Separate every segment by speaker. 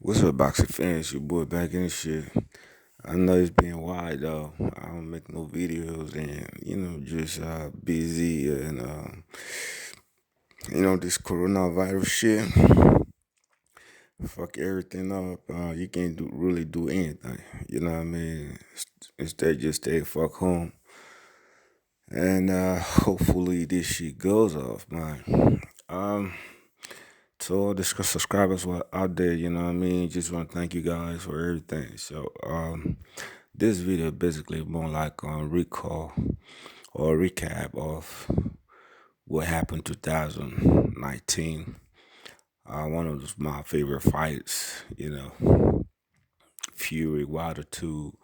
Speaker 1: What's up, boxing fans? Your boy back in the shit. I know it's been wild though. I don't make no videos and just busy and this coronavirus shit. Fuck everything up. You can't really do anything. You know what I mean? Instead, just stay fuck home and hopefully this shit goes off, man. Um, to all the subscribers who are out there, you know what I mean? Just want to thank you guys for everything. So, this video basically more like a recall or a recap of what happened 2019. One of my favorite fights, Fury Wilder to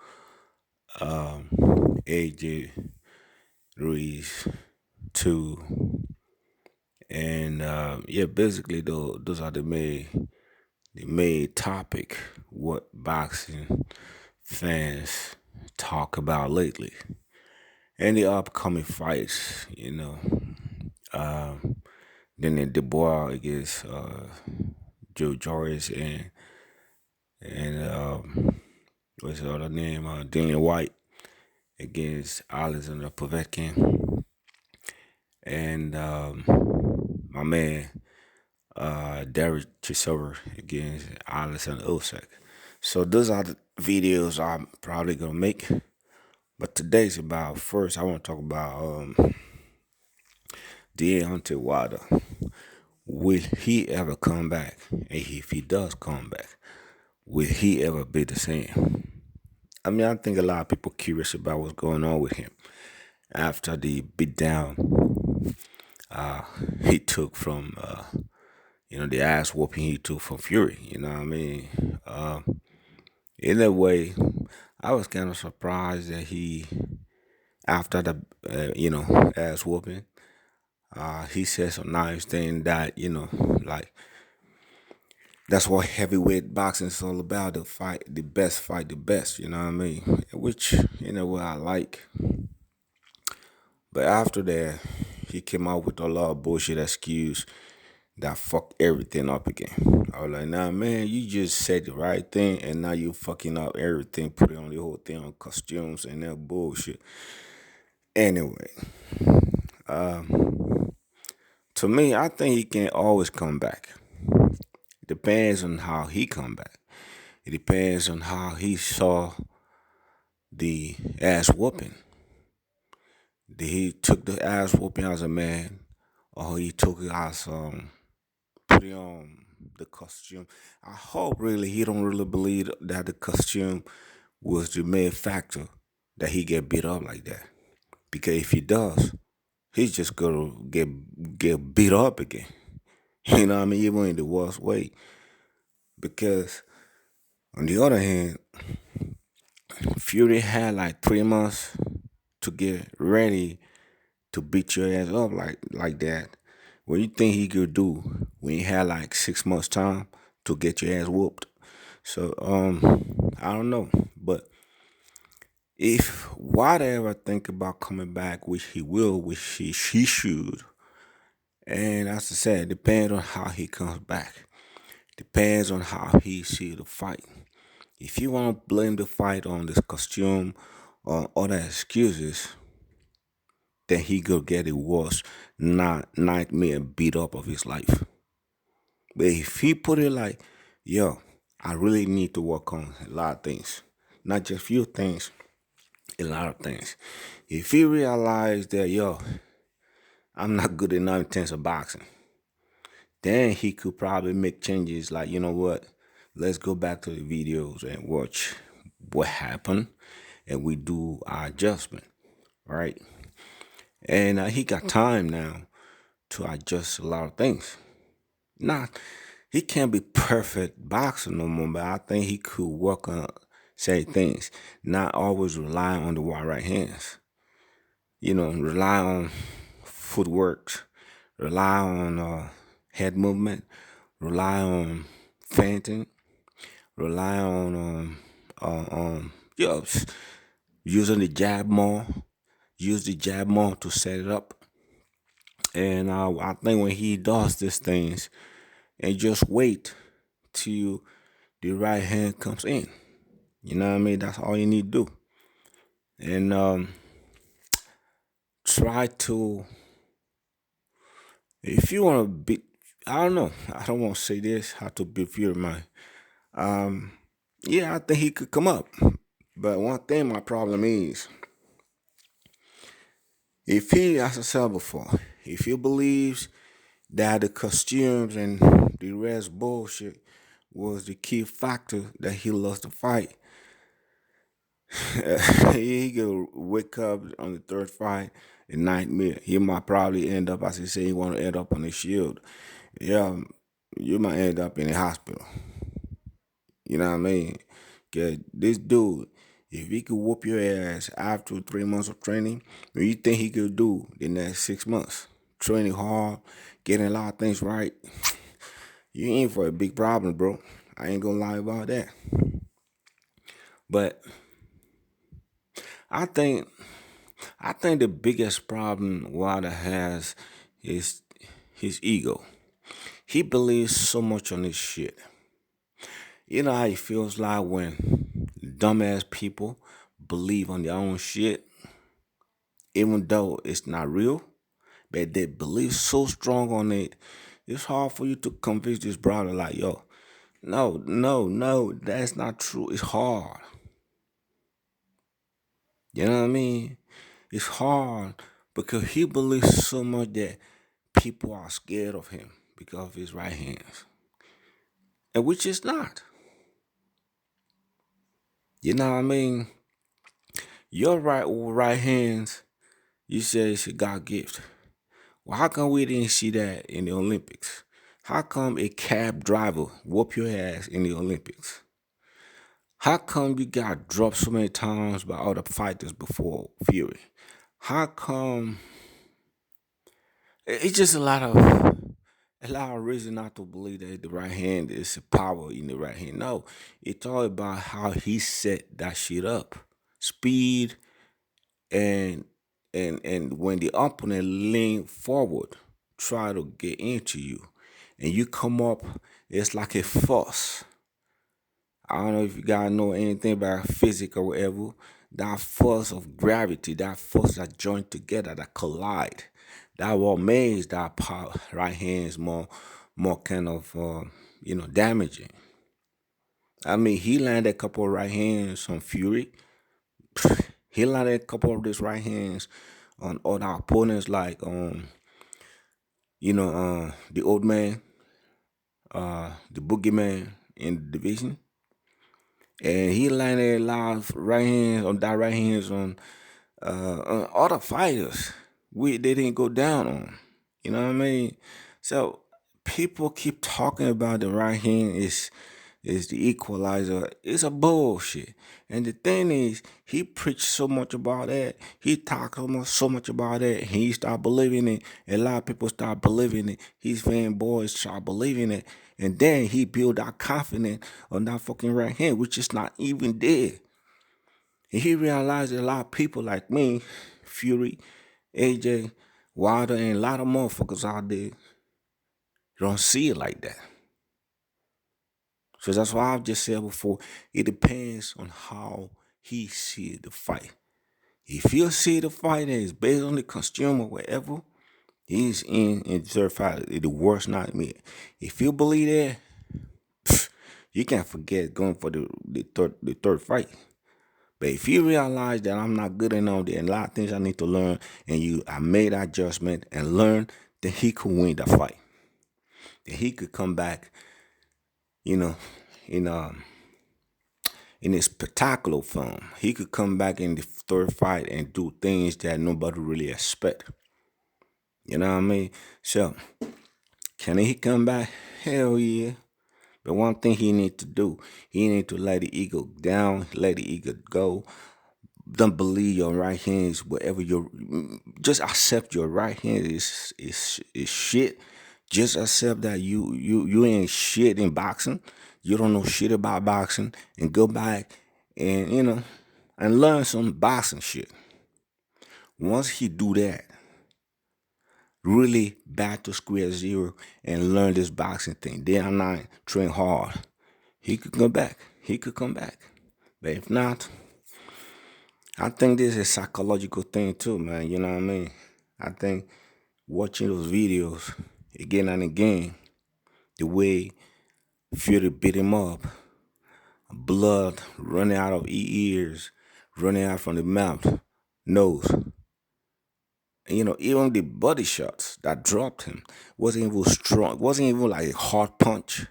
Speaker 1: AJ Ruiz to, and yeah, basically those are the main topic what boxing fans talk about lately. And the upcoming fights, Um, then the Dubois against Joe Joyce and what's the other name? Dillian White against Alexander Povetkin and my man Derek Chisora against Alexander Usyk. So those are the videos I'm probably gonna make. But today's about first. I want to talk about Deontay Wilder. Will he ever come back? And if he does come back, will he ever be the same? I mean, I think a lot of people curious about what's going on with him after the beatdown he took from, the ass whooping he took from Fury. You know what I mean? In a way, I was kind of surprised that after the, ass whooping, he said some nice thing that, like, that's what heavyweight boxing is all about. Fight the best, you know what I mean? Which, what I like. But after that, he came out with a lot of bullshit excuse that fucked everything up again. I was like, nah, man, you just said the right thing and now you fucking up everything, put it on the whole thing on costumes and that bullshit. Anyway, to me, I think he can always come back. It depends on how he come back. It depends on how he saw the ass whooping. Did he took the ass whooping as a man, or he took it as putting on the costume? I hope really he don't really believe that the costume was the main factor that he get beat up like that. Because if he does, he's just gonna get beat up again. You know what I mean? Even in the worst way. Because on the other hand, Fury had like 3 months to get ready to beat your ass up like that. What do you think he could do when he had like 6 months time to get your ass whooped? So I don't know. But if whatever think about coming back, which he will, which she should, and as I said, depends on how he comes back. Depends on how he see the fight. If you want to blame the fight on this costume or other excuses, then he could get a worse nightmare beat up of his life. But if he put it like, yo, I really need to work on a lot of things, not just few things, a lot of things. If he realized that, yo, I'm not good enough in terms of boxing, then he could probably make changes like, you know what, let's go back to the videos and watch what happened and we do our adjustment, right? And he got time now to adjust a lot of things. Not he can't be perfect boxer no more, but I think he could work on certain things. Not always rely on the wide right hands. Rely on footwork, rely on head movement, rely on feinting, rely on using the jab more, use the jab more to set it up. And I think when he does these things and just wait till the right hand comes in. You know what I mean? That's all you need to do. And try to, if you want to be, I don't know, I don't want to say this, how to be Fury man. Um, yeah, I think he could come up. But one thing my problem is, if he, as I said before, if he believes that the costumes and the rest bullshit was the key factor that he lost the fight, he could wake up on the third fight in nightmare. He might probably end up, as he say, he want to end up on the shield. Yeah, you might end up in the hospital. You know what I mean? Cause this dude, if he could whoop your ass after 3 months of training, what you think he could do the next 6 months? Training hard, getting a lot of things right. You in for a big problem, bro. I ain't gonna lie about that. But I think I think the biggest problem Wilder has is his ego. He believes so much on this shit. You know how it feels like when dumbass people believe on their own shit, even though it's not real, but they believe so strong on it. It's hard for you to convince this brother like, yo, no, no, no, that's not true. It's hard. You know what I mean? It's hard because he believes so much that people are scared of him because of his right hands, and which is not. You know what I mean? Your right hands, you say it's a God gift. Well, how come we didn't see that in the Olympics? How come a cab driver whoop your ass in the Olympics? How come you got dropped so many times by other fighters before Fury? How come it's just a lot of reason not to believe that the right hand is a power in the right hand. No, it's all about how he set that shit up. Speed and and when the opponent lean forward, try to get into you, and you come up, it's like a force. I don't know if you guys know anything about physics or whatever. That force of gravity, that force that join together, that collide, that what makes that power, right hands more kind of damaging. I mean, he landed a couple of right hands on Fury. He landed a couple of these right hands on other opponents like the old man, the boogeyman in the division. And he landed a lot of right hands on direct hands on other fighters. They didn't go down on. You know what I mean? So people keep talking about the right hand is the equalizer. It's a bullshit. And the thing is, he preached so much about that. He talked so much about that. He started believing it. A lot of people start believing it. His fanboys start believing it. And then he built that confidence on that fucking right hand, which is not even there. And he realized that a lot of people like me, Fury, AJ, Wilder, and a lot of motherfuckers out there don't see it like that. So that's why I've just said before, it depends on how he see the fight. If you see the fight that is based on the costume or whatever, he's in certified the worst nightmare. If you believe that, you can't forget going for the third fight. But if you realize that I'm not good enough, there are a lot of things I need to learn, and I made that adjustment and learn, then he could win the fight. Then he could come back, you know, in his spectacular film. He could come back in the third fight and do things that nobody really expect. You know what I mean? So can he come back? Hell yeah. But one thing he need to do, he need to let the ego down, let the ego go. Don't believe your right hand is whatever your. Just accept your right hand is shit. Just accept that you ain't shit in boxing. You don't know shit about boxing, and go back and and learn some boxing shit. Once he do that, really back to square zero and learn this boxing thing. Day and night, train hard. he could come back. He could come back. But if not, I think this is a psychological thing too, man. You know what I mean? I think watching those videos again and again, the way Fury beat him up, blood running out of ears, running out from the mouth, nose. And, even the body shots that dropped him wasn't even strong. Wasn't even like a hard punch.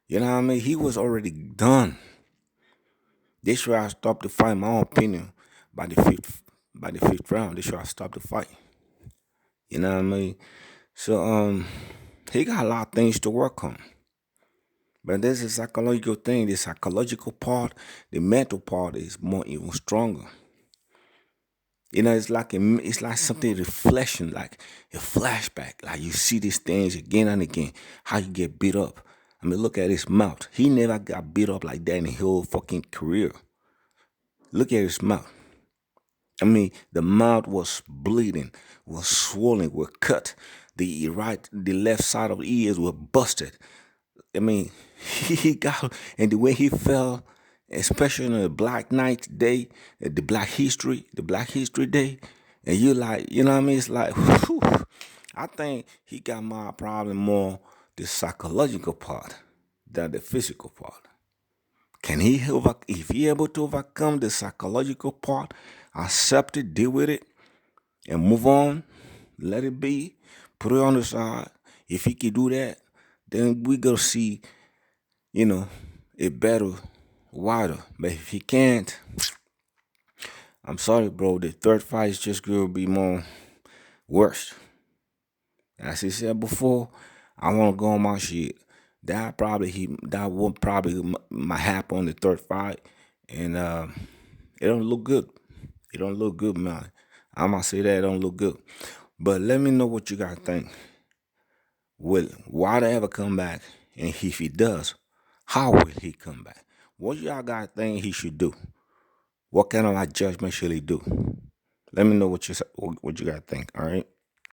Speaker 1: You know what I mean? He was already done. They should have stopped the fight, in my own opinion, by the fifth round. They should have stopped the fight. You know what I mean? So he got a lot of things to work on. But there's a psychological thing. The psychological part, the mental part is more even stronger. It's like something reflection, like a flashback. Like you see these things again and again. How you get beat up. I mean, look at his mouth. He never got beat up like that in his whole fucking career. Look at his mouth. I mean, the mouth was bleeding, was swollen, was cut. The left side of the ears were busted. I mean, he got, and the way he fell, especially on the Black Night Day, the Black History Day, and you like, you know what I mean? It's like, whew, I think he got my problem more the psychological part than the physical part. If he able to overcome the psychological part, accept it, deal with it, and move on, let it be, put it on the side. If he can do that, then we go see, you know, a better, wider. But if he can't, I'm sorry, bro. The third fight is just gonna be more worse. As he said before, I want to go on my shit. That would probably might happen on the third fight, and it don't look good. It don't look good, man. I'm gonna say that it don't look good. But let me know what you guys think. Will Wilder ever come back? And if he does, how will he come back? What y'all guys think he should do? What kind of like judgment should he do? Let me know what you guys think. All right.